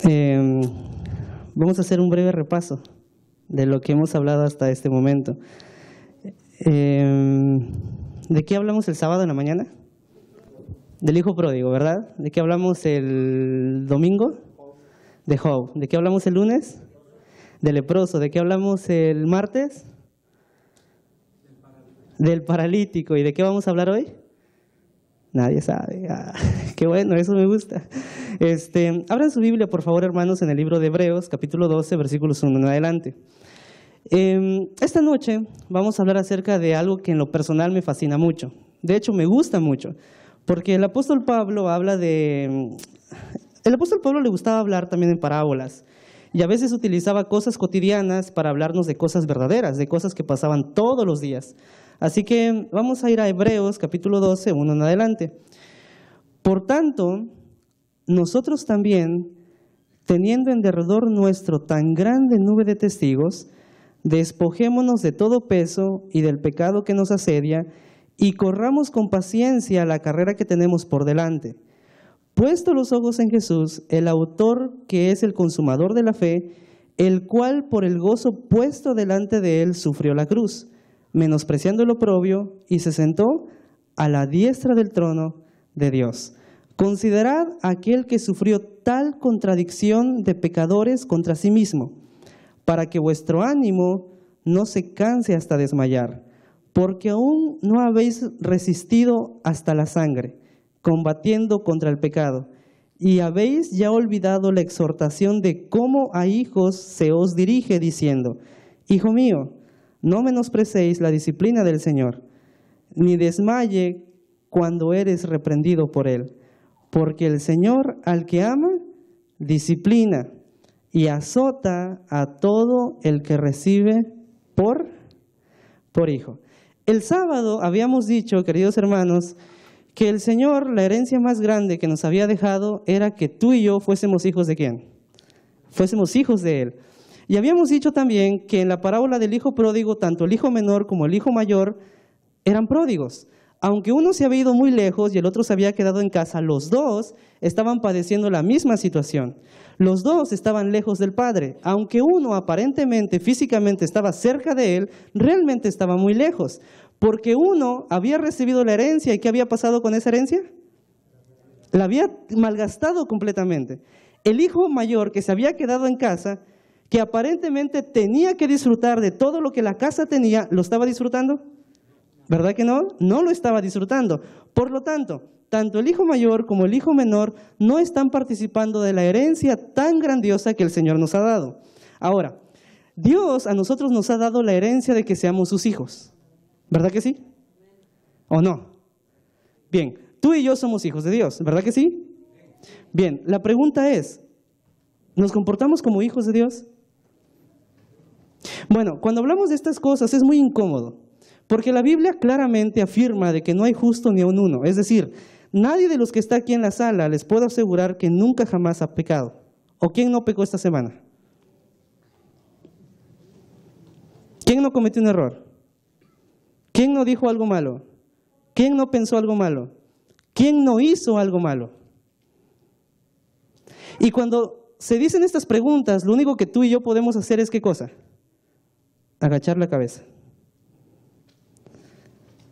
Eh, Vamos a hacer un breve repaso de lo que hemos hablado hasta este momento. ¿De qué hablamos el sábado en la mañana? Del hijo pródigo, ¿verdad? ¿De qué hablamos el domingo? De Job. ¿De qué hablamos el lunes? Del leproso. ¿De qué hablamos el martes? Del paralítico. ¿Y de qué vamos a hablar hoy? Nadie sabe. Qué bueno, eso me gusta. Abran su Biblia, por favor, hermanos, en el libro de Hebreos, capítulo 12, versículos 1 en adelante. Esta noche vamos a hablar acerca de algo que en lo personal me fascina mucho. De hecho, me gusta mucho, porque el apóstol Pablo habla de... El apóstol Pablo le gustaba hablar también en parábolas, y a veces utilizaba cosas cotidianas para hablarnos de cosas verdaderas, de cosas que pasaban todos los días. Así que vamos a ir a Hebreos, capítulo 12, 1 en adelante. Por tanto, nosotros también, teniendo en derredor nuestro tan grande nube de testigos, despojémonos de todo peso y del pecado que nos asedia, y corramos con paciencia la carrera que tenemos por delante. Puesto los ojos en Jesús, el autor que es el consumador de la fe, el cual por el gozo puesto delante de él sufrió la cruz, menospreciando el oprobio, y se sentó a la diestra del trono de Dios. Considerad aquel que sufrió tal contradicción de pecadores contra sí mismo, para que vuestro ánimo no se canse hasta desmayar, porque aún no habéis resistido hasta la sangre, combatiendo contra el pecado, y habéis ya olvidado la exhortación de cómo a hijos se os dirige, diciendo: Hijo mío, no menosprecéis la disciplina del Señor, ni desmaye cuando eres reprendido por Él, porque el Señor al que ama, disciplina y azota a todo el que recibe por hijo. El sábado habíamos dicho, queridos hermanos, que el Señor, la herencia más grande que nos había dejado era que tú y yo fuésemos hijos de ¿quién? Fuésemos hijos de Él. Y habíamos dicho también que en la parábola del hijo pródigo, tanto el hijo menor como el hijo mayor eran pródigos. Aunque uno se había ido muy lejos y el otro se había quedado en casa, los dos estaban padeciendo la misma situación. Los dos estaban lejos del Padre. Aunque uno aparentemente, físicamente estaba cerca de Él, realmente estaba muy lejos. Porque uno había recibido la herencia, ¿y qué había pasado con esa herencia? La había malgastado completamente. El hijo mayor que se había quedado en casa, que aparentemente tenía que disfrutar de todo lo que la casa tenía, ¿lo estaba disfrutando? ¿Verdad que no? No lo estaba disfrutando. Por lo tanto, tanto el hijo mayor como el hijo menor no están participando de la herencia tan grandiosa que el Señor nos ha dado. Ahora, Dios a nosotros nos ha dado la herencia de que seamos sus hijos. ¿Verdad que sí? ¿O no? Bien, tú y yo somos hijos de Dios, ¿verdad que sí? Bien, la pregunta es, ¿nos comportamos como hijos de Dios? Bueno, cuando hablamos de estas cosas es muy incómodo, porque la Biblia claramente afirma de que no hay justo ni aun uno. Es decir, nadie de los que está aquí en la sala les puedo asegurar que nunca jamás ha pecado. ¿O quién no pecó esta semana? ¿Quién no cometió un error? ¿Quién no dijo algo malo? ¿Quién no pensó algo malo? ¿Quién no hizo algo malo? Y cuando se dicen estas preguntas, lo único que tú y yo podemos hacer es ¿qué cosa? Agachar la cabeza.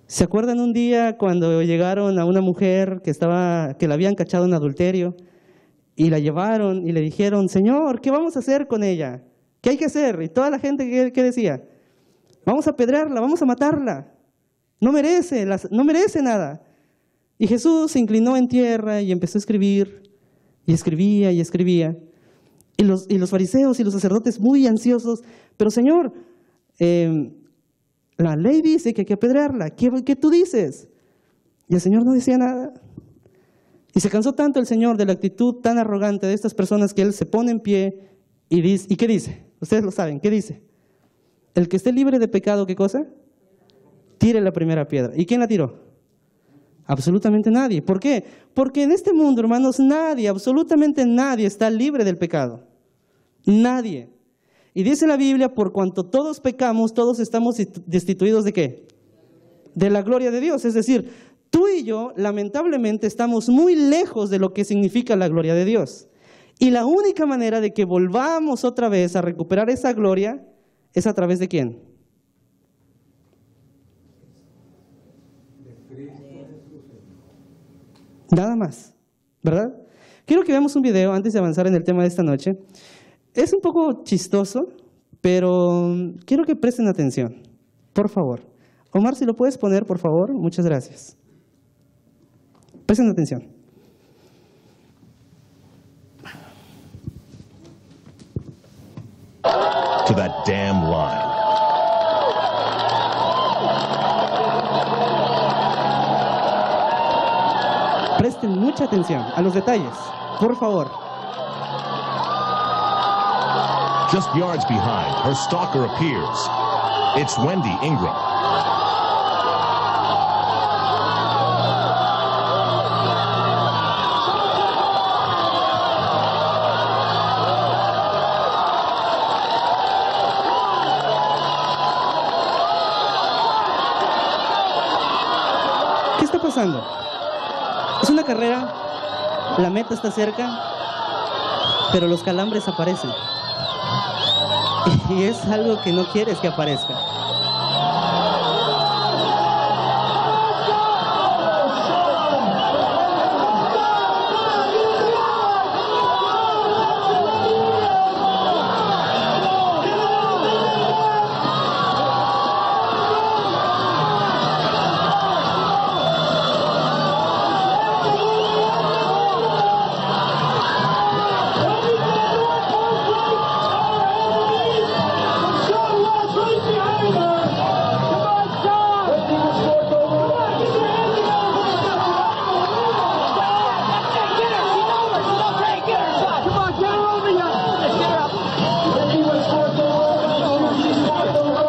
¿Se acuerdan un día cuando llegaron a una mujer que la habían cachado en adulterio y la llevaron y le dijeron: Señor, ¿qué vamos a hacer con ella? ¿Qué hay que hacer? Y toda la gente, ¿qué decía? Vamos a apedrearla, vamos a matarla. No merece nada. Y Jesús se inclinó en tierra y empezó a escribir, y escribía y escribía. Y los fariseos y los sacerdotes muy ansiosos: pero Señor, la ley dice que hay que apedrearla. ¿Qué tú dices? Y el Señor no decía nada. Y se cansó tanto el Señor de la actitud tan arrogante de estas personas que Él se pone en pie y dice, ¿y qué dice? Ustedes lo saben, ¿qué dice? El que esté libre de pecado, ¿qué cosa? Tire la primera piedra. ¿Y quién la tiró? Absolutamente nadie. ¿Por qué? Porque en este mundo, hermanos, nadie, absolutamente nadie está libre del pecado. Nadie. Y dice la Biblia, por cuanto todos pecamos, todos estamos destituidos ¿de qué? De la gloria de Dios. Es decir, tú y yo, lamentablemente, estamos muy lejos de lo que significa la gloria de Dios. Y la única manera de que volvamos otra vez a recuperar esa gloria es a través de ¿quién? Nada más, ¿verdad? Quiero que veamos un video antes de avanzar en el tema de esta noche. Es un poco chistoso, pero quiero que presten atención, por favor. Omar, si lo puedes poner, por favor, muchas gracias. Presten atención. To that damn line. Presten mucha atención a los detalles, por favor. Just yards behind, her stalker appears. It's Wendy Ingram. ¿Qué está pasando? Es una carrera, la meta está cerca, pero los calambres aparecen. Y es algo que no quieres que aparezca.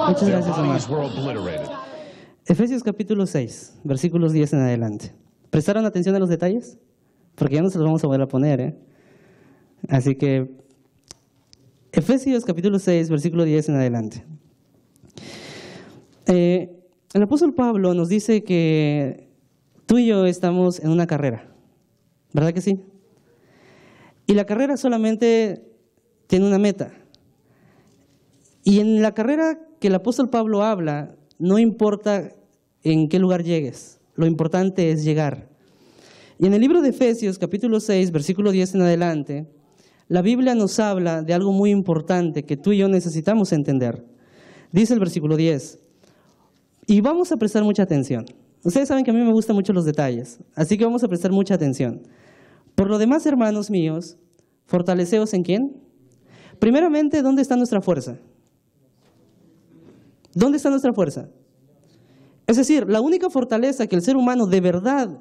Muchas gracias, Omar. Efesios capítulo 6, versículos 10 en adelante. ¿Prestaron atención a los detalles? Porque ya no se los vamos a volver a poner, ¿eh? Así que, Efesios capítulo 6, versículo 10 en adelante. El apóstol Pablo nos dice que tú y yo estamos en una carrera, ¿verdad que sí? Y la carrera solamente tiene una meta. Y en la carrera que el apóstol Pablo habla, no importa en qué lugar llegues, lo importante es llegar. Y en el libro de Efesios, capítulo 6, versículo 10 en adelante, la Biblia nos habla de algo muy importante que tú y yo necesitamos entender. Dice el versículo 10, y vamos a prestar mucha atención. Ustedes saben que a mí me gustan mucho los detalles, así que vamos a prestar mucha atención. Por lo demás, hermanos míos, fortaleceos en ¿quién? Primeramente, ¿dónde está nuestra fuerza? ¿Dónde está nuestra fuerza? Es decir, la única fortaleza que el ser humano de verdad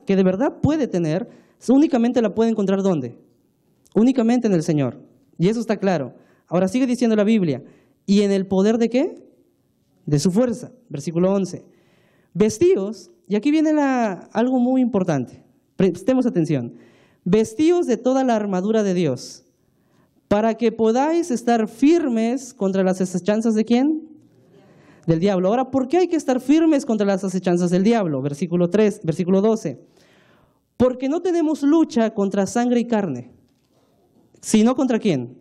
puede tener, únicamente la puede encontrar ¿dónde? Únicamente en el Señor. Y eso está claro. Ahora sigue diciendo la Biblia, ¿y en el poder de qué? De su fuerza. Versículo 11. Vestíos, y aquí viene algo muy importante. Prestemos atención. Vestíos de toda la armadura de Dios, para que podáis estar firmes contra las acechanzas ¿de quién? Del diablo. Ahora, ¿por qué hay que estar firmes contra las acechanzas del diablo? Versículo 12. Porque no tenemos lucha contra sangre y carne, sino contra ¿quién?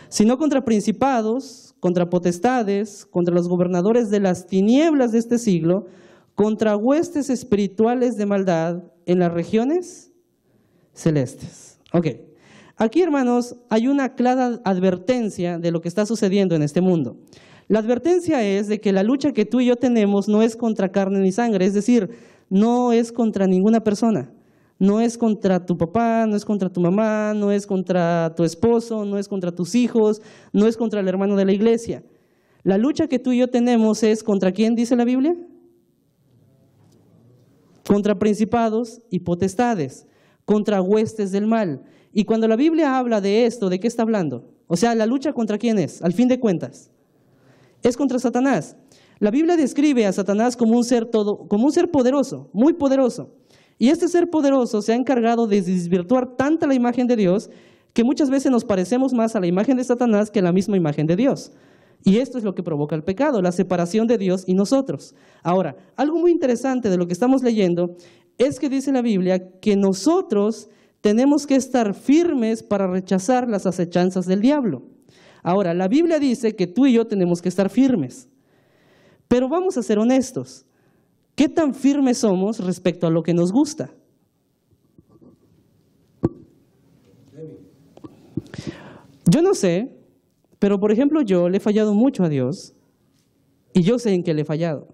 Sino contra principados, contra potestades, contra los gobernadores de las tinieblas de este siglo, contra huestes espirituales de maldad en las regiones celestes. Ok. Aquí, hermanos, hay una clara advertencia de lo que está sucediendo en este mundo. La advertencia es de que la lucha que tú y yo tenemos no es contra carne ni sangre, es decir, no es contra ninguna persona. No es contra tu papá, no es contra tu mamá, no es contra tu esposo, no es contra tus hijos, no es contra el hermano de la iglesia. La lucha que tú y yo tenemos es ¿contra quién dice la Biblia? Contra principados y potestades, contra huestes del mal. Y cuando la Biblia habla de esto, ¿de qué está hablando? O sea, ¿la lucha contra quién es? Al fin de cuentas, es contra Satanás. La Biblia describe a Satanás como un ser poderoso, muy poderoso. Y este ser poderoso se ha encargado de desvirtuar tanta la imagen de Dios que muchas veces nos parecemos más a la imagen de Satanás que a la misma imagen de Dios. Y esto es lo que provoca el pecado, la separación de Dios y nosotros. Ahora, algo muy interesante de lo que estamos leyendo es que dice la Biblia que nosotros tenemos que estar firmes para rechazar las acechanzas del diablo. Ahora, la Biblia dice que tú y yo tenemos que estar firmes. Pero vamos a ser honestos. ¿Qué tan firmes somos respecto a lo que nos gusta? Yo no sé, pero por ejemplo yo le he fallado mucho a Dios y yo sé en qué le he fallado.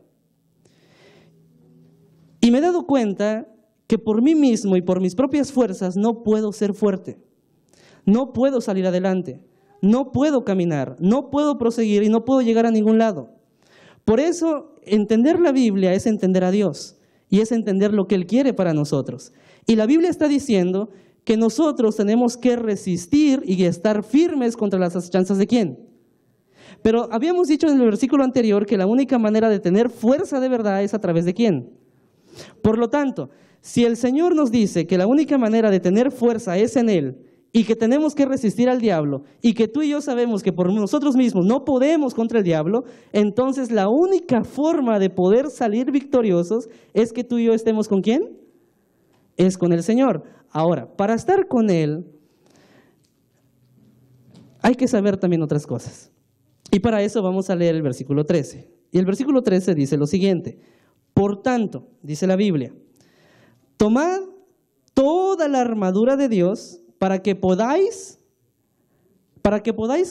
Y me he dado cuenta que por mí mismo y por mis propias fuerzas no puedo ser fuerte, no puedo salir adelante, no puedo caminar, no puedo proseguir y no puedo llegar a ningún lado. Por eso entender la Biblia es entender a Dios y es entender lo que Él quiere para nosotros. Y la Biblia está diciendo que nosotros tenemos que resistir y estar firmes contra las acechanzas ¿de quién? Pero habíamos dicho en el versículo anterior que la única manera de tener fuerza de verdad es a través ¿de quién? Por lo tanto, si el Señor nos dice que la única manera de tener fuerza es en Él y que tenemos que resistir al diablo y que tú y yo sabemos que por nosotros mismos no podemos contra el diablo, entonces la única forma de poder salir victoriosos es que tú y yo estemos ¿con quién? Es con el Señor. Ahora, para estar con Él hay que saber también otras cosas. Y para eso vamos a leer el versículo 13. Y el versículo 13 dice lo siguiente: por tanto, dice la Biblia, tomad toda la armadura de Dios para que podáis,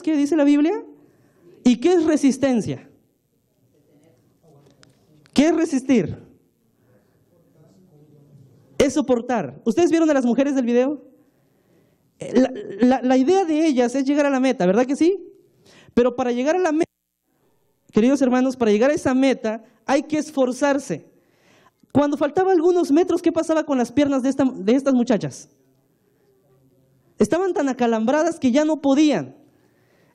¿qué dice la Biblia? ¿Y qué es resistencia? ¿Qué es resistir? Es soportar. ¿Ustedes vieron a las mujeres del video? La idea de ellas es llegar a la meta, ¿verdad que sí? Pero para llegar a la meta, queridos hermanos, para llegar a esa meta hay que esforzarse. Cuando faltaban algunos metros, ¿qué pasaba con las piernas de estas muchachas? Estaban tan acalambradas que ya no podían.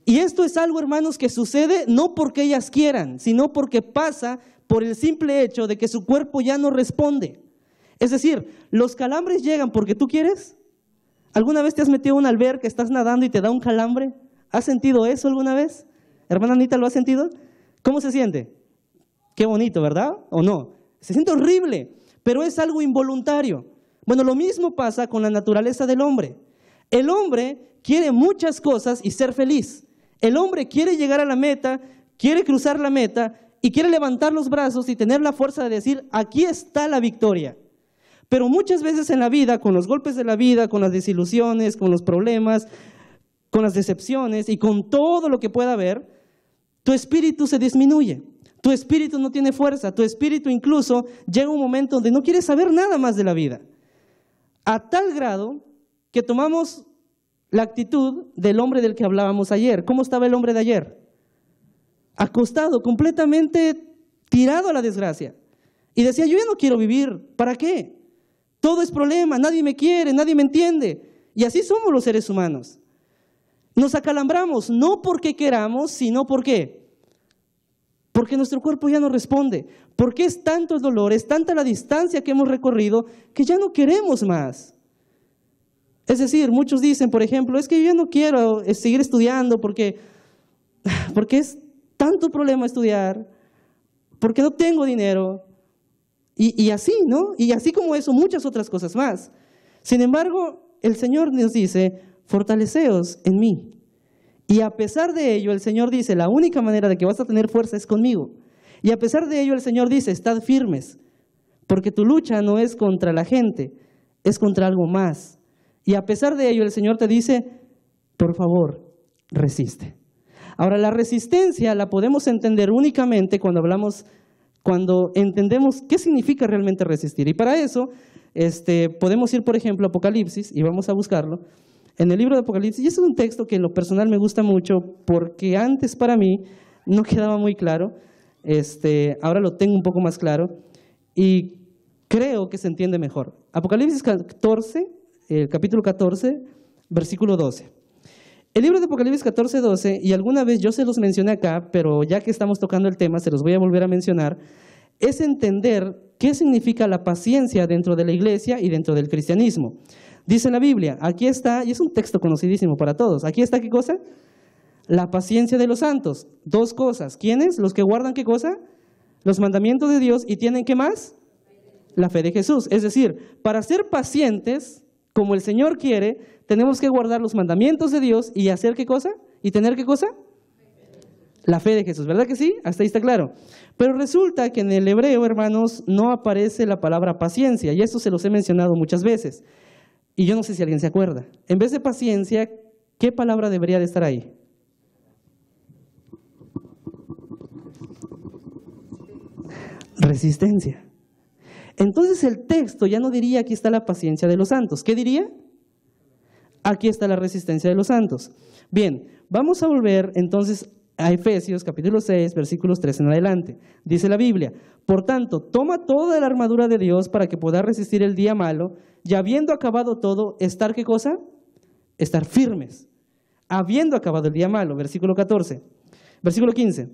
Y esto es algo, hermanos, que sucede no porque ellas quieran, sino porque pasa por el simple hecho de que su cuerpo ya no responde. Es decir, los calambres llegan porque tú quieres. ¿Alguna vez te has metido en una alberca, estás nadando y te da un calambre? ¿Has sentido eso alguna vez? Hermana Anita, ¿lo has sentido? ¿Cómo se siente? Qué bonito, ¿verdad? ¿O no? Se siente horrible, pero es algo involuntario. Bueno, lo mismo pasa con la naturaleza del hombre. El hombre quiere muchas cosas y ser feliz. El hombre quiere llegar a la meta, quiere cruzar la meta y quiere levantar los brazos y tener la fuerza de decir, aquí está la victoria. Pero muchas veces en la vida, con los golpes de la vida, con las desilusiones, con los problemas, con las decepciones y con todo lo que pueda haber, tu espíritu se disminuye. Tu espíritu no tiene fuerza, tu espíritu incluso llega un momento donde no quieres saber nada más de la vida. A tal grado que tomamos la actitud del hombre del que hablábamos ayer. ¿Cómo estaba el hombre de ayer? Acostado, completamente tirado a la desgracia. Y decía, yo ya no quiero vivir, ¿para qué? Todo es problema, nadie me quiere, nadie me entiende. Y así somos los seres humanos. Nos acalambramos, no porque queramos, sino porque nuestro cuerpo ya no responde, porque es tanto el dolor, es tanta la distancia que hemos recorrido que ya no queremos más. Es decir, muchos dicen, por ejemplo, es que yo ya no quiero seguir estudiando porque es tanto problema estudiar, porque no tengo dinero, y así, ¿no? Y así como eso, muchas otras cosas más. Sin embargo, el Señor nos dice, fortaleceos en mí. Y a pesar de ello, el Señor dice, la única manera de que vas a tener fuerza es conmigo. Y a pesar de ello, el Señor dice, estad firmes, porque tu lucha no es contra la gente, es contra algo más. Y a pesar de ello, el Señor te dice, por favor, resiste. Ahora, la resistencia la podemos entender únicamente cuando entendemos qué significa realmente resistir. Y para eso, podemos ir, por ejemplo, a Apocalipsis, y vamos a buscarlo. En el libro de Apocalipsis, y este es un texto que en lo personal me gusta mucho, porque antes para mí no quedaba muy claro, ahora lo tengo un poco más claro, y creo que se entiende mejor. Apocalipsis 14, capítulo 14, versículo 12. El libro de Apocalipsis 14, 12, y alguna vez yo se los mencioné acá, pero ya que estamos tocando el tema, se los voy a volver a mencionar, es entender qué significa la paciencia dentro de la iglesia y dentro del cristianismo. Dice la Biblia, aquí está, y es un texto conocidísimo para todos, aquí está, ¿qué cosa? La paciencia de los santos. Dos cosas. ¿Quiénes? Los que guardan, ¿qué cosa? Los mandamientos de Dios y tienen, ¿qué más? La fe de Jesús. Es decir, para ser pacientes como el Señor quiere, tenemos que guardar los mandamientos de Dios y hacer ¿qué cosa? ¿Y tener qué cosa? La fe de Jesús, ¿verdad que sí? Hasta ahí está claro. Pero resulta que en el hebreo, hermanos, no aparece la palabra paciencia, y esto se los he mencionado muchas veces. Y yo no sé si alguien se acuerda. En vez de paciencia, ¿qué palabra debería de estar ahí? Resistencia. Entonces el texto ya no diría aquí está la paciencia de los santos. ¿Qué diría? Aquí está la resistencia de los santos. Bien, vamos a volver entonces a Efesios capítulo 6, versículos 3 en adelante. Dice la Biblia: por tanto, toma toda la armadura de Dios para que puedas resistir el día malo, y habiendo acabado todo, ¿estar qué cosa? Estar firmes. Habiendo acabado el día malo, versículo 14. Versículo 15.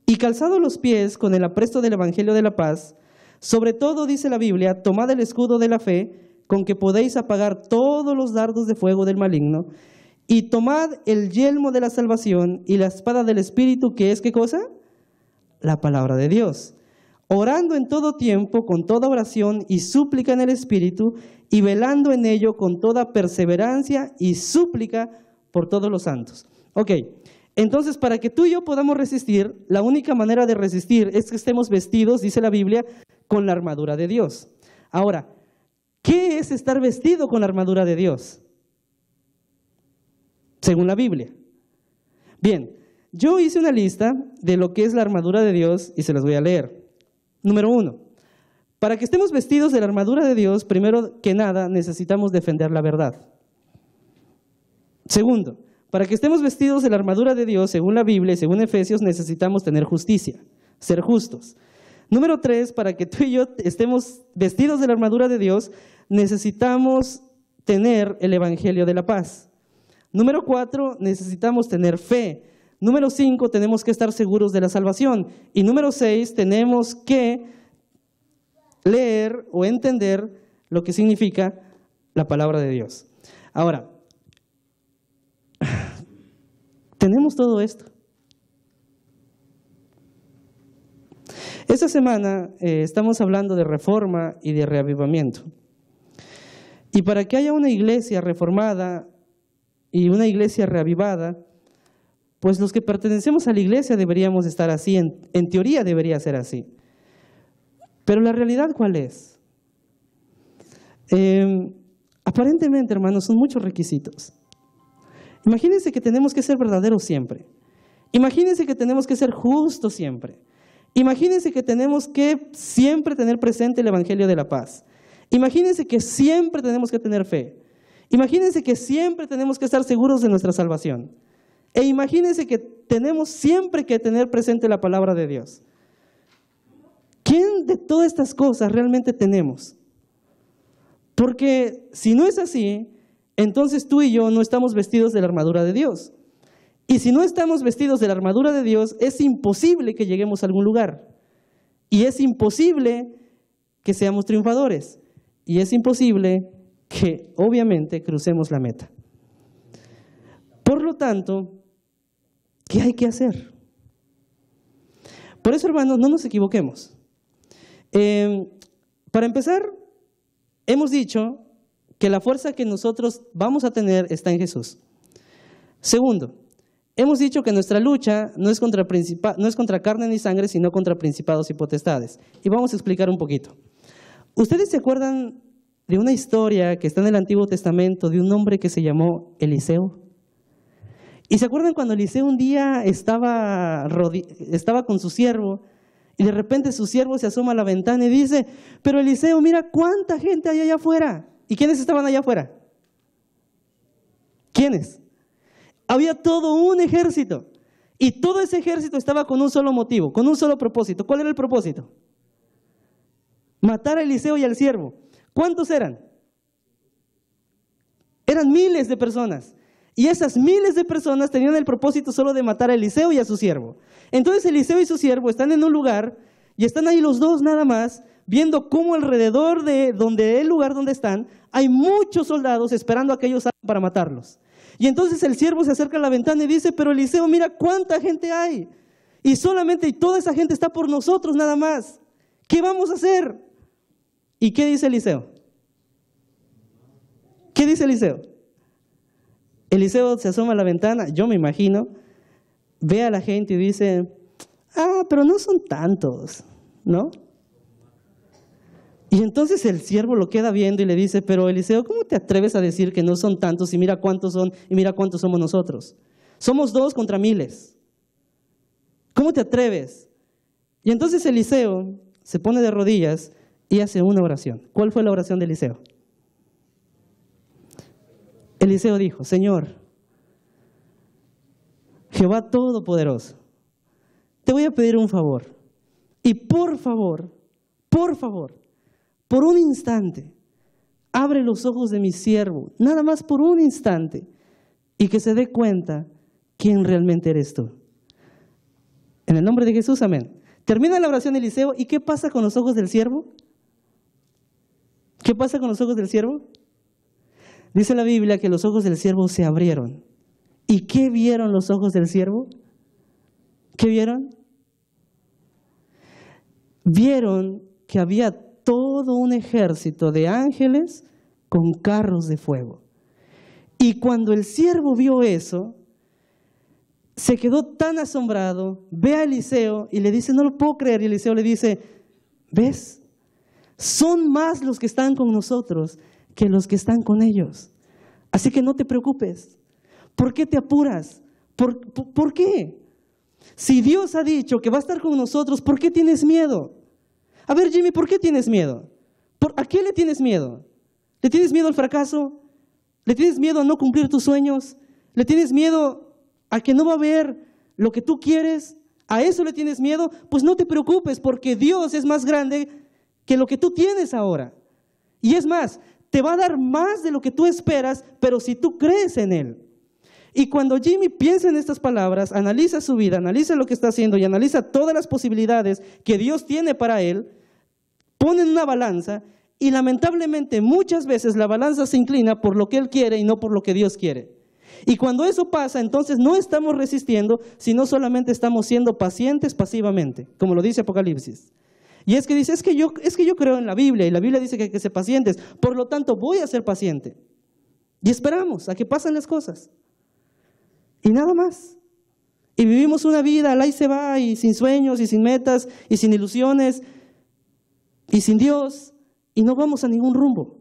Y calzado los pies con el apresto del evangelio de la paz, sobre todo, dice la Biblia, tomad el escudo de la fe, con que podéis apagar todos los dardos de fuego del maligno, y tomad el yelmo de la salvación y la espada del Espíritu, que es ¿qué cosa? La palabra de Dios. Orando en todo tiempo, con toda oración y súplica en el Espíritu, y velando en ello con toda perseverancia y súplica por todos los santos. Ok, entonces para que tú y yo podamos resistir, la única manera de resistir es que estemos vestidos, dice la Biblia, con la armadura de Dios. Ahora, ¿qué es estar vestido con la armadura de Dios? Según la Biblia. Bien, yo hice una lista de lo que es la armadura de Dios y se las voy a leer. Número 1, para que estemos vestidos de la armadura de Dios, primero que nada necesitamos defender la verdad. Segundo, para que estemos vestidos de la armadura de Dios, según la Biblia y según Efesios, necesitamos tener justicia, ser justos. Número 3, para que tú y yo estemos vestidos de la armadura de Dios, necesitamos tener el evangelio de la paz. Número 4, necesitamos tener fe. Número 5, tenemos que estar seguros de la salvación. Y número 6, tenemos que leer o entender lo que significa la palabra de Dios. Ahora, tenemos todo esto. Esta semana estamos hablando de reforma y de reavivamiento. Y para que haya una iglesia reformada y una iglesia reavivada, pues los que pertenecemos a la iglesia deberíamos estar así, en teoría debería ser así. Pero la realidad, ¿cuál es? Aparentemente, hermanos, son muchos requisitos. Imagínense que tenemos que ser verdaderos siempre. Imagínense que tenemos que ser justos siempre. Imagínense que tenemos que siempre tener presente el evangelio de la paz. Imagínense que siempre tenemos que tener fe. Imagínense que siempre tenemos que estar seguros de nuestra salvación. E imagínense que tenemos siempre que tener presente la palabra de Dios. ¿Quién de todas estas cosas realmente tenemos? Porque si no es así, entonces tú y yo no estamos vestidos de la armadura de Dios. Y si no estamos vestidos de la armadura de Dios, es imposible que lleguemos a algún lugar. Y es imposible que seamos triunfadores. Y es imposible que, obviamente, crucemos la meta. Por lo tanto, ¿qué hay que hacer? Por eso, hermanos, no nos equivoquemos. Para empezar, hemos dicho que la fuerza que nosotros vamos a tener está en Jesús. Segundo, hemos dicho que nuestra lucha no es contra carne ni sangre, sino contra principados y potestades. Y vamos a explicar un poquito. ¿Ustedes se acuerdan de una historia que está en el Antiguo Testamento de un hombre que se llamó Eliseo? ¿Y se acuerdan cuando Eliseo un día estaba con su siervo y de repente su siervo se asoma a la ventana y dice: pero Eliseo, mira cuánta gente hay allá afuera? ¿Y quiénes estaban allá afuera? ¿Quiénes? Había todo un ejército. Y todo ese ejército estaba con un solo motivo, con un solo propósito. ¿Cuál era el propósito? Matar a Eliseo y al siervo. ¿Cuántos eran? Eran miles de personas. Y esas miles de personas tenían el propósito solo de matar a Eliseo y a su siervo. Entonces Eliseo y su siervo están en un lugar y están ahí los dos nada más, viendo cómo alrededor del lugar donde están hay muchos soldados esperando a que ellos salgan para matarlos. Y entonces el siervo se acerca a la ventana y dice: pero Eliseo, mira cuánta gente hay. Y toda esa gente está por nosotros nada más. ¿Qué vamos a hacer? ¿Y qué dice Eliseo? ¿Qué dice Eliseo? Eliseo se asoma a la ventana, yo me imagino, ve a la gente y dice, pero no son tantos, ¿no? Y entonces el siervo lo queda viendo y le dice, pero Eliseo, ¿cómo te atreves a decir que no son tantos y mira cuántos son y mira cuántos somos nosotros? Somos 2 contra miles. ¿Cómo te atreves? Y entonces Eliseo se pone de rodillas y hace una oración. ¿Cuál fue la oración de Eliseo? Eliseo dijo, Señor, Jehová Todopoderoso, te voy a pedir un favor. Y por favor, por un instante, abre los ojos de mi siervo, nada más por un instante, y que se dé cuenta quién realmente eres tú. En el nombre de Jesús, amén. Termina la oración de Eliseo, ¿y qué pasa con los ojos del siervo? ¿Qué pasa con los ojos del siervo? Dice la Biblia que los ojos del siervo se abrieron. ¿Y qué vieron los ojos del siervo? ¿Qué vieron? Vieron que había todo un ejército de ángeles con carros de fuego. Y cuando el siervo vio eso, se quedó tan asombrado, ve a Eliseo y le dice, no lo puedo creer. Y Eliseo le dice, ¿ves? Son más los que están con nosotros que los que están con ellos. Así que no te preocupes. ¿Por qué te apuras? ¿Por qué? Si Dios ha dicho que va a estar con nosotros, ¿por qué tienes miedo? A ver, Jimmy, ¿por qué tienes miedo? ¿A qué le tienes miedo? ¿Le tienes miedo al fracaso? ¿Le tienes miedo a no cumplir tus sueños? ¿Le tienes miedo a que no va a haber lo que tú quieres? ¿A eso le tienes miedo? Pues no te preocupes, porque Dios es más grande que lo que tú tienes ahora. Y es más, te va a dar más de lo que tú esperas, pero si tú crees en Él. Y cuando Jimmy piensa en estas palabras, analiza su vida, analiza lo que está haciendo y analiza todas las posibilidades que Dios tiene para él, pone en una balanza y lamentablemente muchas veces la balanza se inclina por lo que él quiere y no por lo que Dios quiere. Y cuando eso pasa, entonces no estamos resistiendo, sino solamente estamos siendo pacientes pasivamente, como lo dice Apocalipsis. Y es que dice, es que yo creo en la Biblia y la Biblia dice que hay que ser pacientes, por lo tanto voy a ser paciente. Y esperamos a que pasen las cosas. Y nada más. Y vivimos una vida, al ahí se va, y sin sueños, y sin metas, y sin ilusiones, y sin Dios, y no vamos a ningún rumbo.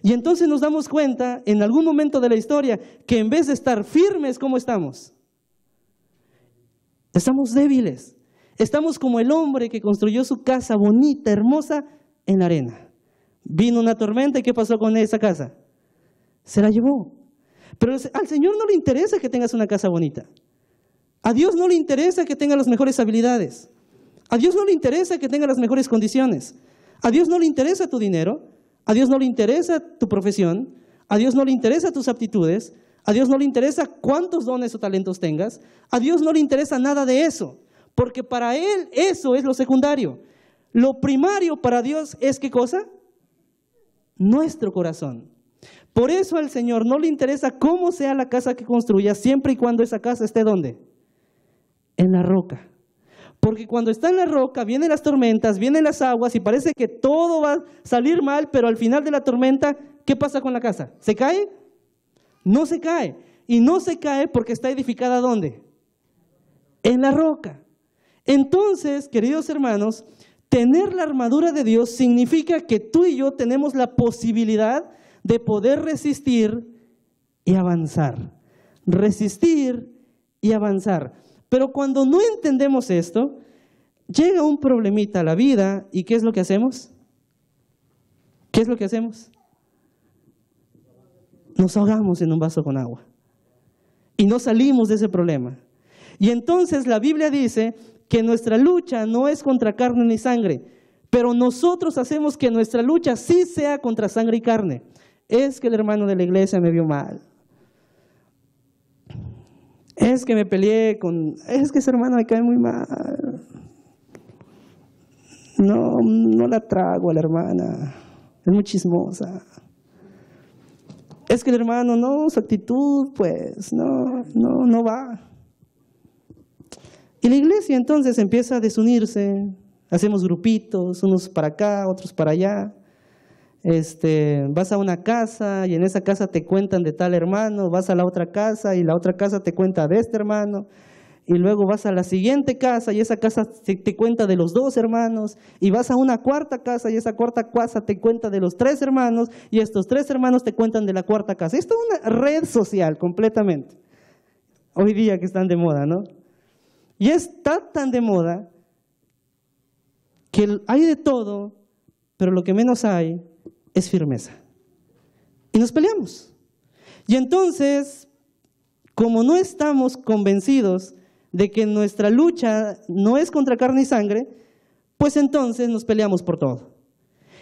Y entonces nos damos cuenta, en algún momento de la historia, que en vez de estar firmes, ¿cómo estamos? Estamos débiles. Estamos como el hombre que construyó su casa bonita, hermosa, en la arena. Vino una tormenta, ¿y qué pasó con esa casa? Se la llevó. Pero al Señor no le interesa que tengas una casa bonita. A Dios no le interesa que tengas las mejores habilidades. A Dios no le interesa que tengas las mejores condiciones. A Dios no le interesa tu dinero. A Dios no le interesa tu profesión. A Dios no le interesa tus aptitudes. A Dios no le interesa cuántos dones o talentos tengas. A Dios no le interesa nada de eso. Porque para Él eso es lo secundario. Lo primario para Dios es ¿qué cosa? Nuestro corazón. Por eso al Señor no le interesa cómo sea la casa que construya, siempre y cuando esa casa esté ¿dónde? En la roca. Porque cuando está en la roca, vienen las tormentas, vienen las aguas y parece que todo va a salir mal, pero al final de la tormenta, ¿qué pasa con la casa? ¿Se cae? No se cae. Y no se cae porque está edificada ¿dónde? En la roca. Entonces, queridos hermanos, tener la armadura de Dios significa que tú y yo tenemos la posibilidad de poder resistir y avanzar. Resistir y avanzar. Pero cuando no entendemos esto, llega un problemita a la vida y ¿qué es lo que hacemos? ¿Qué es lo que hacemos? Nos ahogamos en un vaso con agua y no salimos de ese problema. Y entonces la Biblia dice que nuestra lucha no es contra carne ni sangre, pero nosotros hacemos que nuestra lucha sí sea contra sangre y carne. Es que el hermano de la iglesia me vio mal. Es que me peleé con... Es que ese hermano me cae muy mal. No la trago a la hermana. Es muy chismosa. Es que el hermano, no, su actitud, pues, no va. Y la iglesia entonces empieza a desunirse. Hacemos grupitos, unos para acá, otros para allá. Vas a una casa y en esa casa te cuentan de tal hermano, vas a la otra casa y la otra casa te cuenta de este hermano, y luego vas a la siguiente casa y esa casa te cuenta de los 2 hermanos, y vas a una cuarta casa y esa cuarta casa te cuenta de los 3 hermanos, y estos 3 hermanos te cuentan de la cuarta casa. Esto es una red social completamente, hoy día que están de moda, ¿no? Y está tan de moda que hay de todo, pero lo que menos hay es firmeza. Y nos peleamos. Y entonces, como no estamos convencidos de que nuestra lucha no es contra carne y sangre, pues entonces nos peleamos por todo.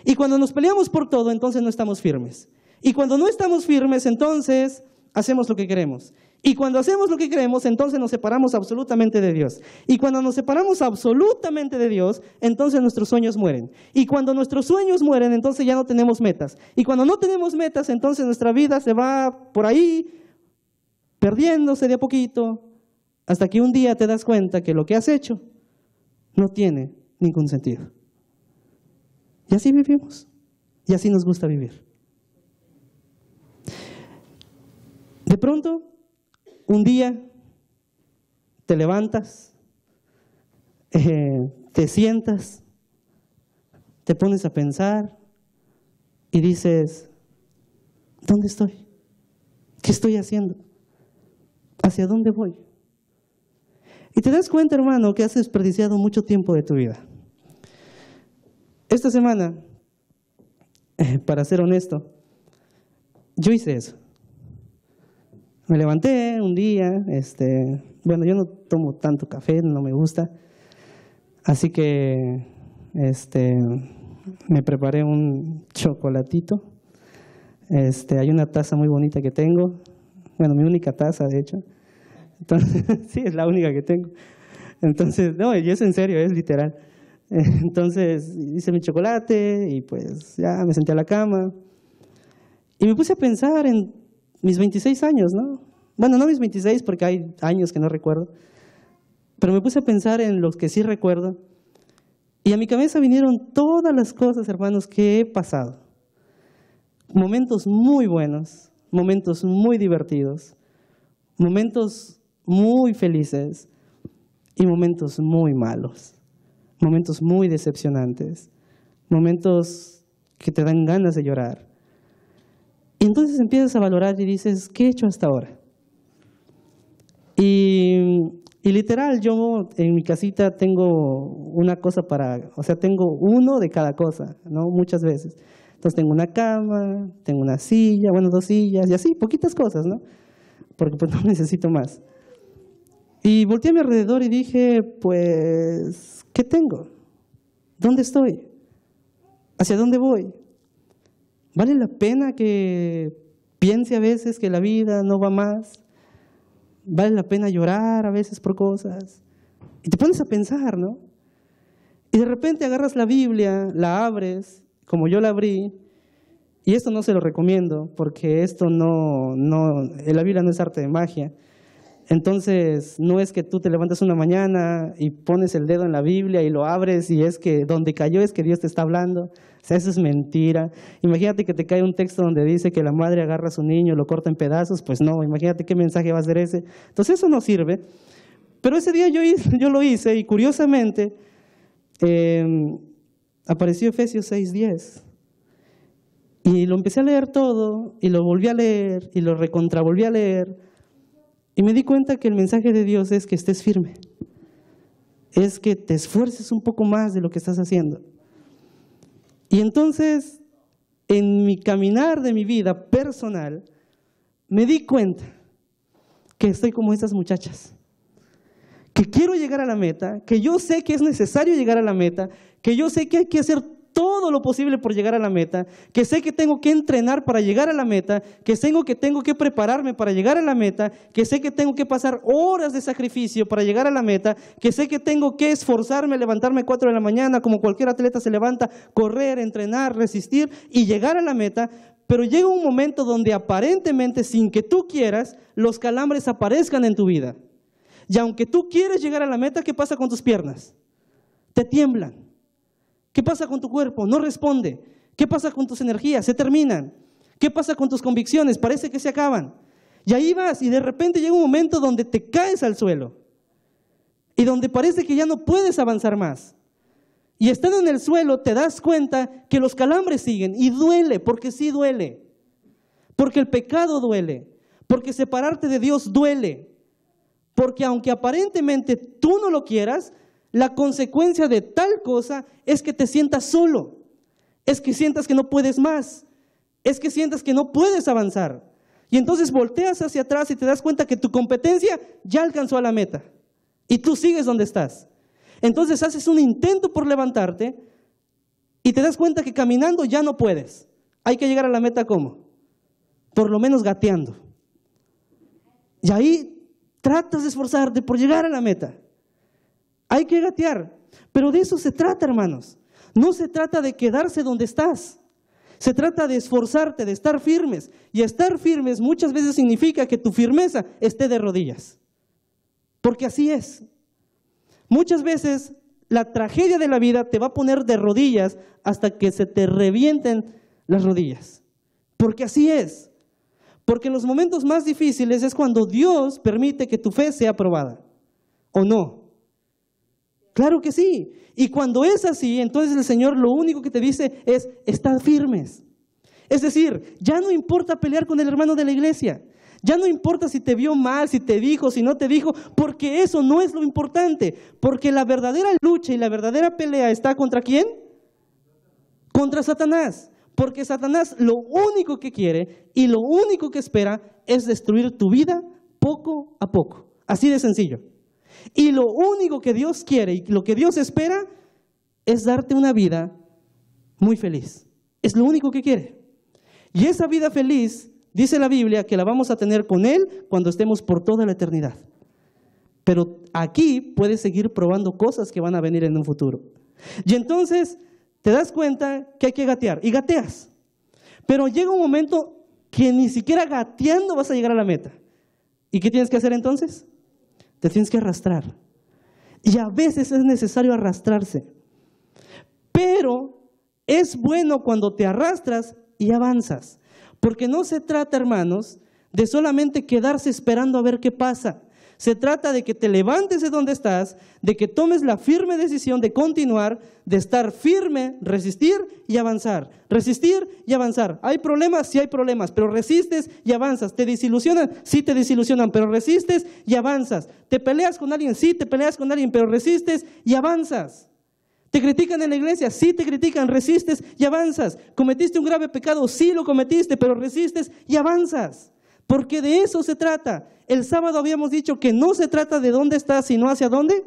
Y cuando nos peleamos por todo, entonces no estamos firmes. Y cuando no estamos firmes, entonces hacemos lo que queremos. Y cuando hacemos lo que queremos, entonces nos separamos absolutamente de Dios. Y cuando nos separamos absolutamente de Dios, entonces nuestros sueños mueren. Y cuando nuestros sueños mueren, entonces ya no tenemos metas. Y cuando no tenemos metas, entonces nuestra vida se va por ahí, perdiéndose de a poquito, hasta que un día te das cuenta que lo que has hecho no tiene ningún sentido. Y así vivimos. Y así nos gusta vivir. De pronto, un día te levantas, te sientas, te pones a pensar y dices, ¿dónde estoy? ¿Qué estoy haciendo? ¿Hacia dónde voy? Y te das cuenta, hermano, que has desperdiciado mucho tiempo de tu vida. Esta semana, para ser honesto, yo hice eso. Me levanté un día, bueno, yo no tomo tanto café, no me gusta, así que me preparé un chocolatito. Hay una taza muy bonita que tengo, bueno, mi única taza, de hecho. Entonces, sí, es la única que tengo. Entonces, no, y es en serio, es literal. Entonces, hice mi chocolate y pues ya me senté a la cama y me puse a pensar en mis 26 años, ¿no? Bueno, no mis 26 porque hay años que no recuerdo, pero me puse a pensar en los que sí recuerdo y a mi cabeza vinieron todas las cosas, hermanos, que he pasado. Momentos muy buenos, momentos muy divertidos, momentos muy felices y momentos muy malos, momentos muy decepcionantes, momentos que te dan ganas de llorar. Y entonces empiezas a valorar y dices, ¿qué he hecho hasta ahora? Y literal, yo en mi casita tengo una cosa tengo uno de cada cosa, ¿no? Muchas veces. Entonces tengo una cama, tengo una silla, bueno, 2 sillas y así, poquitas cosas, ¿no? Porque pues no necesito más. Y volteé a mi alrededor y dije, pues, ¿qué tengo? ¿Dónde estoy? ¿Hacia dónde voy? ¿Vale la pena que piense a veces que la vida no va más? ¿Vale la pena llorar a veces por cosas? Y te pones a pensar, ¿no? Y de repente agarras la Biblia, la abres, como yo la abrí, y esto no se lo recomiendo, porque esto la Biblia no es arte de magia. Entonces, no es que tú te levantas una mañana y pones el dedo en la Biblia y lo abres y es que donde cayó es que Dios te está hablando. O sea, eso es mentira. Imagínate que te cae un texto donde dice que la madre agarra a su niño y lo corta en pedazos. Pues no, imagínate qué mensaje va a ser ese. Entonces, eso no sirve. Pero ese día yo lo hice y curiosamente apareció Efesios 6:10. Y lo empecé a leer todo y lo volví a leer y lo recontravolví a leer. Y me di cuenta que el mensaje de Dios es que estés firme, es que te esfuerces un poco más de lo que estás haciendo. Y entonces, en mi caminar de mi vida personal, me di cuenta que estoy como esas muchachas, que quiero llegar a la meta, que yo sé que es necesario llegar a la meta, que yo sé que hay que hacer todo lo posible por llegar a la meta, que sé que tengo que entrenar para llegar a la meta, que tengo que prepararme para llegar a la meta, que sé que tengo que pasar horas de sacrificio para llegar a la meta, que sé que tengo que esforzarme, levantarme 4 de la mañana como cualquier atleta se levanta, correr, entrenar, resistir y llegar a la meta. Pero llega un momento donde aparentemente, sin que tú quieras, los calambres aparezcan en tu vida. Y aunque tú quieres llegar a la meta, ¿qué pasa con tus piernas? Te tiemblan. ¿Qué pasa con tu cuerpo? No responde. ¿Qué pasa con tus energías? Se terminan. ¿Qué pasa con tus convicciones? Parece que se acaban. Y ahí vas y de repente llega un momento donde te caes al suelo y donde parece que ya no puedes avanzar más. Y estando en el suelo te das cuenta que los calambres siguen y duele, porque sí duele. Porque el pecado duele, porque separarte de Dios duele. Porque aunque aparentemente tú no lo quieras, la consecuencia de tal cosa es que te sientas solo. Es que sientas que no puedes más. Es que sientas que no puedes avanzar. Y entonces volteas hacia atrás y te das cuenta que tu competencia ya alcanzó a la meta. Y tú sigues donde estás. Entonces haces un intento por levantarte y te das cuenta que caminando ya no puedes. Hay que llegar a la meta ¿cómo? Por lo menos gateando. Y ahí tratas de esforzarte por llegar a la meta. Hay que gatear. Pero de eso se trata, hermanos. No se trata de quedarse donde estás. Se trata de esforzarte, de estar firmes. Y estar firmes muchas veces significa que tu firmeza esté de rodillas. Porque así es. Muchas veces la tragedia de la vida te va a poner de rodillas hasta que se te revienten las rodillas. Porque así es. Porque en los momentos más difíciles es cuando Dios permite que tu fe sea probada. ¿O no? Claro que sí. Y cuando es así, entonces el Señor lo único que te dice es, estad firmes. Es decir, ya no importa pelear con el hermano de la iglesia. Ya no importa si te vio mal, si te dijo, si no te dijo, porque eso no es lo importante. Porque la verdadera lucha y la verdadera pelea está ¿contra quién? Contra Satanás. Porque Satanás lo único que quiere y lo único que espera es destruir tu vida poco a poco. Así de sencillo. Y lo único que Dios quiere y lo que Dios espera es darte una vida muy feliz. Es lo único que quiere. Y esa vida feliz, dice la Biblia, que la vamos a tener con Él cuando estemos por toda la eternidad. Pero aquí puedes seguir probando cosas que van a venir en un futuro. Y entonces te das cuenta que hay que gatear. Y gateas. Pero llega un momento que ni siquiera gateando vas a llegar a la meta. ¿Y qué tienes que hacer entonces? Te tienes que arrastrar. Y a veces es necesario arrastrarse. Pero es bueno cuando te arrastras y avanzas. Porque no se trata, hermanos, de solamente quedarse esperando a ver qué pasa. Se trata de que te levantes de donde estás, de que tomes la firme decisión de continuar, de estar firme, resistir y avanzar. Resistir y avanzar. ¿Hay problemas? Sí hay problemas, pero resistes y avanzas. ¿Te desilusionan? Sí te desilusionan, pero resistes y avanzas. ¿Te peleas con alguien? Sí te peleas con alguien, pero resistes y avanzas. ¿Te critican en la iglesia? Sí te critican, resistes y avanzas. ¿Cometiste un grave pecado? Sí lo cometiste, pero resistes y avanzas. Porque de eso se trata. El sábado habíamos dicho que no se trata de dónde estás, sino hacia dónde.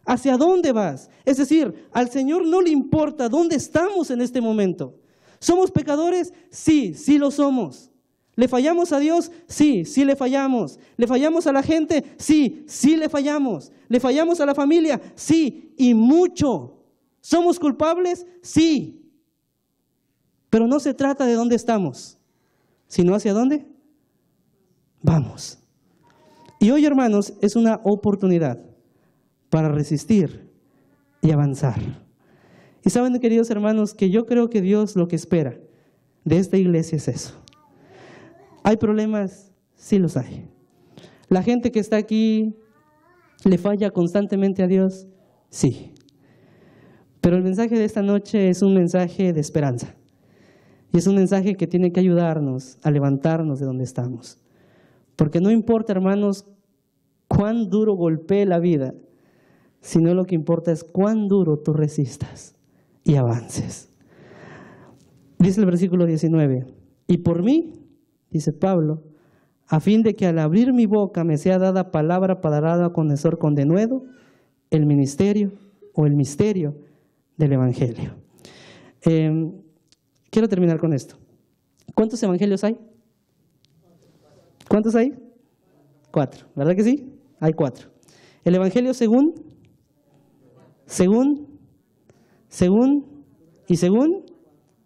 ¿Hacia dónde vas? Es decir, al Señor no le importa dónde estamos en este momento. ¿Somos pecadores? Sí, sí lo somos. ¿Le fallamos a Dios? Sí, sí le fallamos. ¿Le fallamos a la gente? Sí, sí le fallamos. ¿Le fallamos a la familia? Sí, y mucho. ¿Somos culpables? Sí. Pero no se trata de dónde estamos, sino hacia dónde vamos. Y hoy, hermanos, es una oportunidad para resistir y avanzar. Y saben, queridos hermanos, que yo creo que Dios lo que espera de esta iglesia es eso. ¿Hay problemas? Sí los hay. ¿La gente que está aquí le falla constantemente a Dios? Sí. Pero el mensaje de esta noche es un mensaje de esperanza. Y es un mensaje que tiene que ayudarnos a levantarnos de donde estamos. Porque no importa, hermanos, cuán duro golpee la vida, sino lo que importa es cuán duro tú resistas y avances. Dice el versículo 19, y por mí, dice Pablo, a fin de que al abrir mi boca me sea dada palabra para dar a conocer con denuedo el ministerio o el misterio del Evangelio. Quiero terminar con esto. ¿Cuántos evangelios hay? ¿Cuántos hay? 4, ¿verdad que sí? Hay 4. El Evangelio según,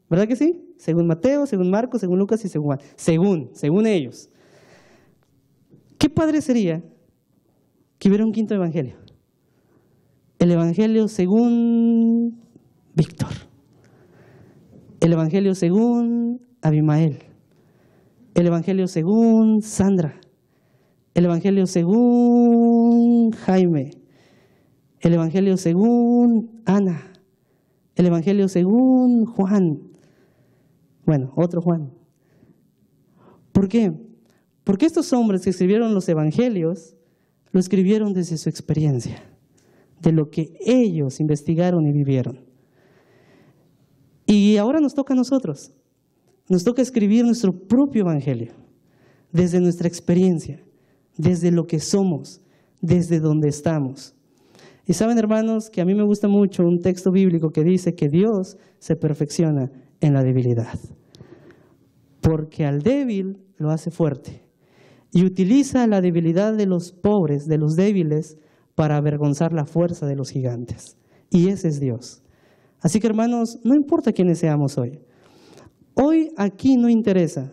¿verdad que sí? Según Mateo, según Marcos, según Lucas y según Juan. Según ellos. ¿Qué padre sería que hubiera un quinto evangelio? El Evangelio según Víctor. el Evangelio según Abimael, el Evangelio según Sandra, el Evangelio según Jaime, el Evangelio según Ana, el Evangelio según Juan. Bueno, otro Juan. ¿Por qué? Porque estos hombres que escribieron los evangelios, lo escribieron desde su experiencia, de lo que ellos investigaron y vivieron. Y ahora nos toca a nosotros, nos toca escribir nuestro propio evangelio, desde nuestra experiencia, desde lo que somos, desde donde estamos. Y saben, hermanos, que a mí me gusta mucho un texto bíblico que dice que Dios se perfecciona en la debilidad, porque al débil lo hace fuerte y utiliza la debilidad de los pobres, de los débiles, para avergonzar la fuerza de los gigantes. Y ese es Dios. Así que, hermanos, no importa quiénes seamos hoy. Hoy aquí no interesa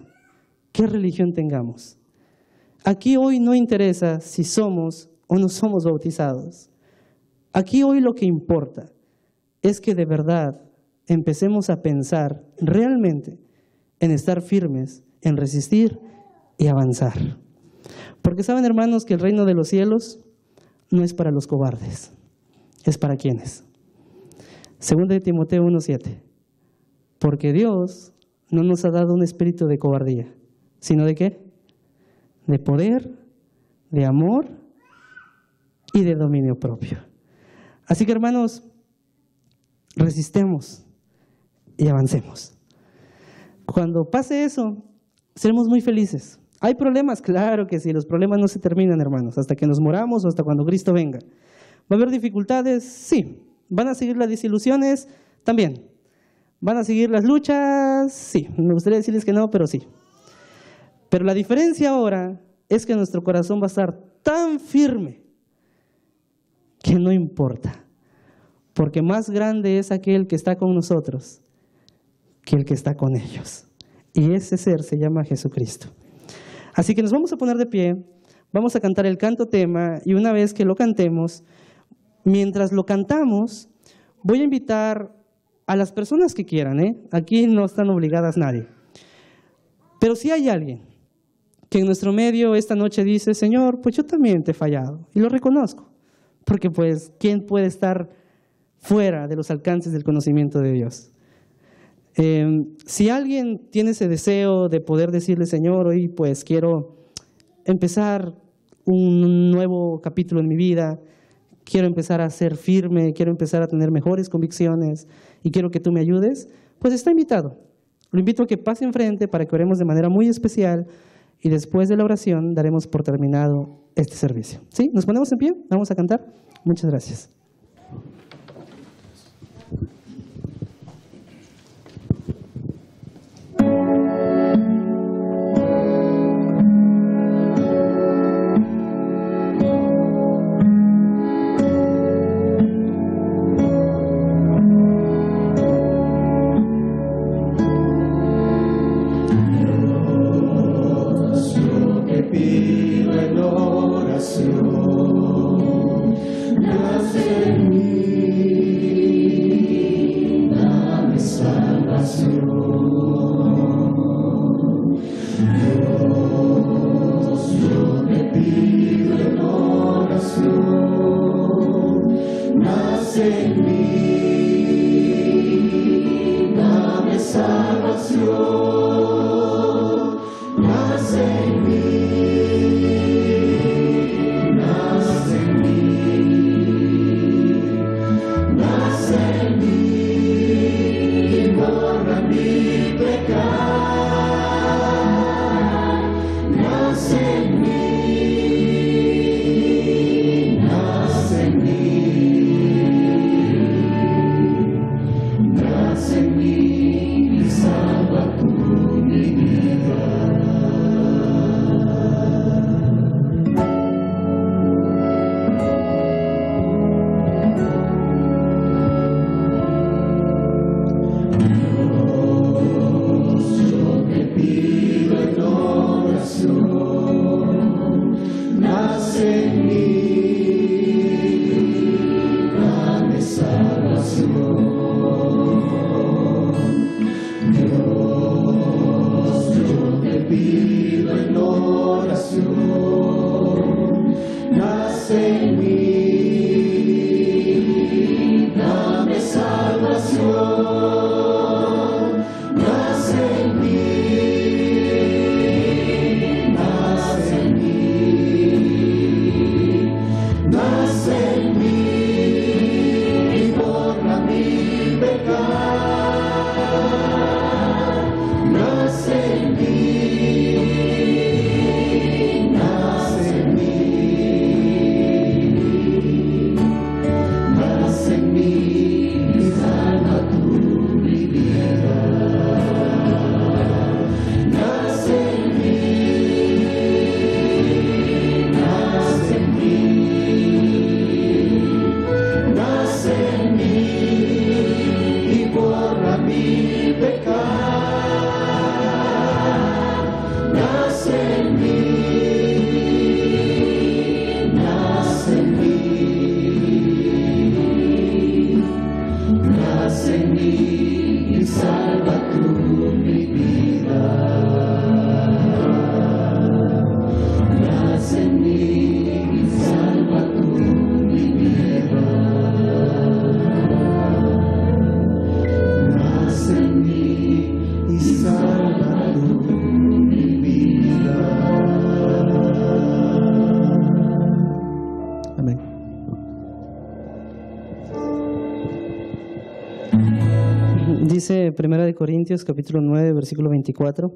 qué religión tengamos. Aquí hoy no interesa si somos o no somos bautizados. Aquí hoy lo que importa es que de verdad empecemos a pensar realmente en estar firmes, en resistir y avanzar. Porque saben, hermanos, que el reino de los cielos no es para los cobardes, es para quienes. Segunda de Timoteo 1:7. Porque Dios no nos ha dado un espíritu de cobardía, sino ¿de qué? De poder, de amor y de dominio propio. Así que, hermanos, resistemos y avancemos. Cuando pase eso, seremos muy felices. ¿Hay problemas? Claro que sí, los problemas no se terminan, hermanos, hasta que nos moramos o hasta cuando Cristo venga. ¿Va a haber dificultades? Sí. ¿Van a seguir las desilusiones? También. ¿Van a seguir las luchas? Sí. Me gustaría decirles que no, pero sí. Pero la diferencia ahora es que nuestro corazón va a estar tan firme que no importa, porque más grande es aquel que está con nosotros que el que está con ellos. Y ese ser se llama Jesucristo. Así que nos vamos a poner de pie, vamos a cantar el canto tema, y una vez que lo cantemos, mientras lo cantamos, voy a invitar a las personas que quieran, aquí no están obligadas nadie. Pero si hay alguien que en nuestro medio esta noche dice, Señor, pues yo también te he fallado, y lo reconozco, porque pues, ¿quién puede estar fuera de los alcances del conocimiento de Dios? Si alguien tiene ese deseo de poder decirle, Señor, hoy pues quiero empezar un nuevo capítulo en mi vida, quiero empezar a ser firme, quiero empezar a tener mejores convicciones y quiero que tú me ayudes, pues está invitado. Lo invito a que pase enfrente para que oremos de manera muy especial y después de la oración daremos por terminado este servicio. ¿Sí? ¿Nos ponemos en pie? Vamos a cantar. Muchas gracias. Dice 1 Corintios capítulo 9, versículo 24.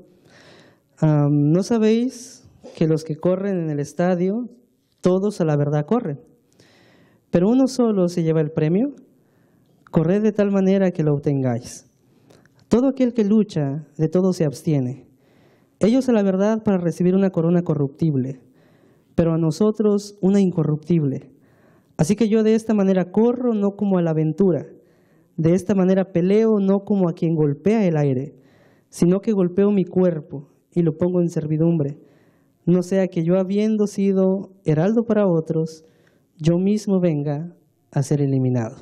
¿No sabéis que los que corren en el estadio, todos a la verdad corren? Pero uno solo se lleva el premio. Corred de tal manera que lo obtengáis. Todo aquel que lucha, de todo se abstiene. Ellos a la verdad para recibir una corona corruptible, pero a nosotros una incorruptible. Así que yo de esta manera corro, no como a la aventura. De esta manera peleo, no como a quien golpea el aire, sino que golpeo mi cuerpo y lo pongo en servidumbre. No sea que yo, habiendo sido heraldo para otros, yo mismo venga a ser eliminado.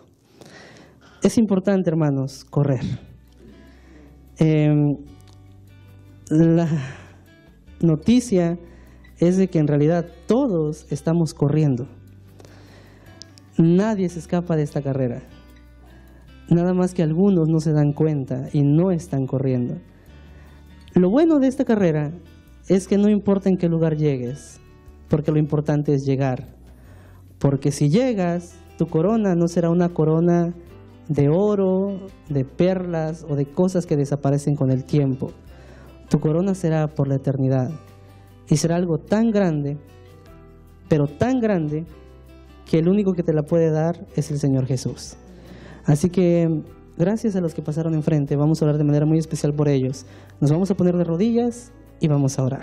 Es importante, hermanos, correr. La noticia es de que en realidad todos estamos corriendo. Nadie se escapa de esta carrera. Nada más que algunos no se dan cuenta y no están corriendo. Lo bueno de esta carrera es que no importa en qué lugar llegues, porque lo importante es llegar. Porque si llegas, tu corona no será una corona de oro, de perlas o de cosas que desaparecen con el tiempo. Tu corona será por la eternidad y será algo tan grande, pero tan grande, que el único que te la puede dar es el Señor Jesús. Así que gracias a los que pasaron enfrente, vamos a orar de manera muy especial por ellos. Nos vamos a poner de rodillas y vamos a orar.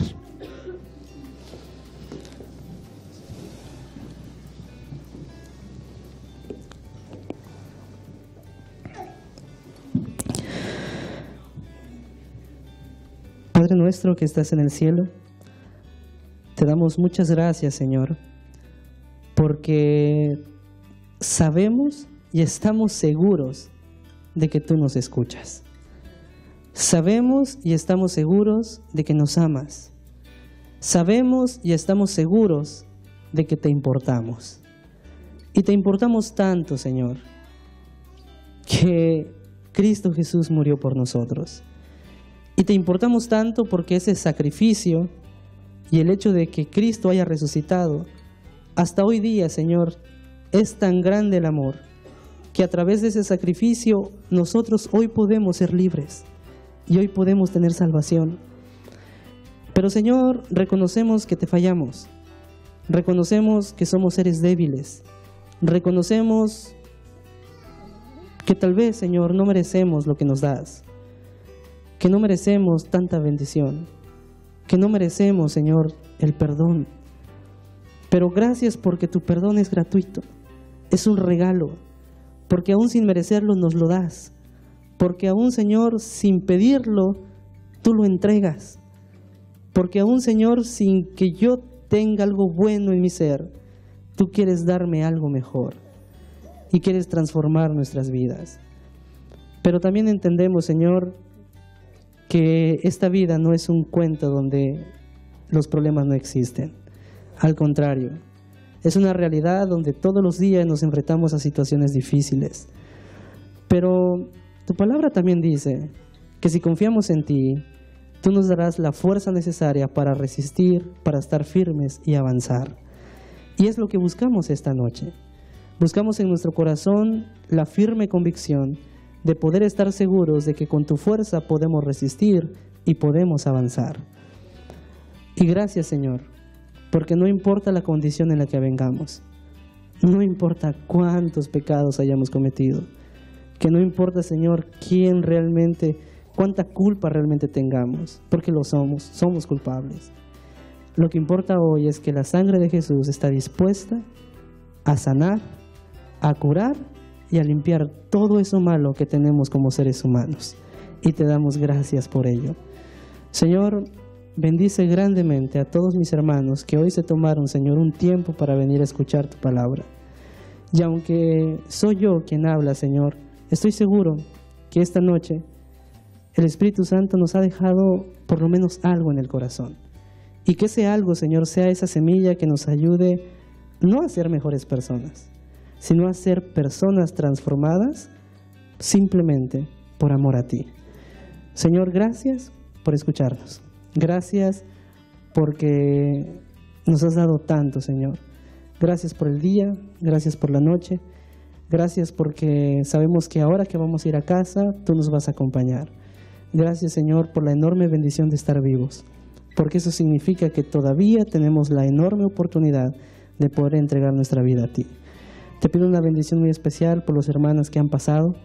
Padre nuestro que estás en el cielo, te damos muchas gracias, Señor, porque sabemos y estamos seguros de que tú nos escuchas. Sabemos y estamos seguros de que nos amas. Sabemos y estamos seguros de que te importamos. Y te importamos tanto, Señor, que Cristo Jesús murió por nosotros. Y te importamos tanto porque ese sacrificio y el hecho de que Cristo haya resucitado, hasta hoy día, Señor, es tan grande el amor, que a través de ese sacrificio nosotros hoy podemos ser libres y hoy podemos tener salvación. Pero, Señor, reconocemos que te fallamos, reconocemos que somos seres débiles, reconocemos que tal vez, Señor, no merecemos lo que nos das, que no merecemos tanta bendición, que no merecemos, Señor, el perdón. Pero gracias porque tu perdón es gratuito, es un regalo, porque aún sin merecerlo nos lo das, porque aún, Señor, sin pedirlo, tú lo entregas, porque aún, Señor, sin que yo tenga algo bueno en mi ser, tú quieres darme algo mejor y quieres transformar nuestras vidas. Pero también entendemos, Señor, que esta vida no es un cuento donde los problemas no existen. Al contrario, es una realidad donde todos los días nos enfrentamos a situaciones difíciles. Pero tu palabra también dice que si confiamos en ti, tú nos darás la fuerza necesaria para resistir, para estar firmes y avanzar. Y es lo que buscamos esta noche. Buscamos en nuestro corazón la firme convicción de poder estar seguros de que con tu fuerza podemos resistir y podemos avanzar. Y gracias, Señor, porque no importa la condición en la que vengamos, no importa cuántos pecados hayamos cometido, que no importa, Señor, quién realmente, cuánta culpa realmente tengamos, porque lo somos culpables. Lo que importa hoy es que la sangre de Jesús está dispuesta a sanar, a curar y a limpiar todo eso malo que tenemos como seres humanos. Y te damos gracias por ello. Señor, bendice grandemente a todos mis hermanos que hoy se tomaron, Señor, un tiempo para venir a escuchar tu palabra. Y aunque soy yo quien habla, Señor, estoy seguro que esta noche el Espíritu Santo nos ha dejado por lo menos algo en el corazón. Y que ese algo, Señor, sea esa semilla que nos ayude no a ser mejores personas, sino a ser personas transformadas simplemente por amor a ti. Señor, gracias por escucharnos. Gracias porque nos has dado tanto, Señor. Gracias por el día, gracias por la noche. Gracias porque sabemos que ahora que vamos a ir a casa, tú nos vas a acompañar. Gracias, Señor, por la enorme bendición de estar vivos, porque eso significa que todavía tenemos la enorme oportunidad de poder entregar nuestra vida a ti. Te pido una bendición muy especial por los hermanos que han pasado.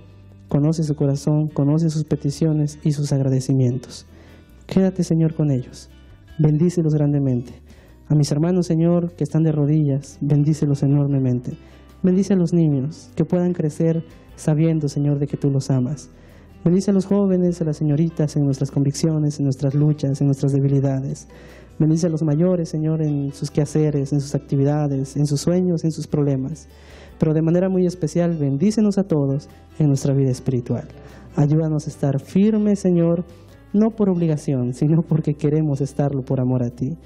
Conoce su corazón, conoce sus peticiones y sus agradecimientos. Quédate, Señor, con ellos. Bendícelos grandemente. A mis hermanos, Señor, que están de rodillas, bendícelos enormemente. Bendice a los niños, que puedan crecer sabiendo, Señor, de que tú los amas. Bendice a los jóvenes, a las señoritas en nuestras convicciones, en nuestras luchas, en nuestras debilidades. Bendice a los mayores, Señor, en sus quehaceres, en sus actividades, en sus sueños, en sus problemas. Pero de manera muy especial, bendícenos a todos en nuestra vida espiritual. Ayúdanos a estar firmes, Señor, no por obligación, sino porque queremos estarlo por amor a ti.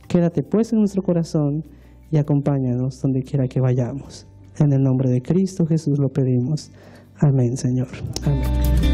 Quédate pues en nuestro corazón y acompáñanos donde quiera que vayamos. En el nombre de Cristo Jesús lo pedimos. Amén, Señor. Amén.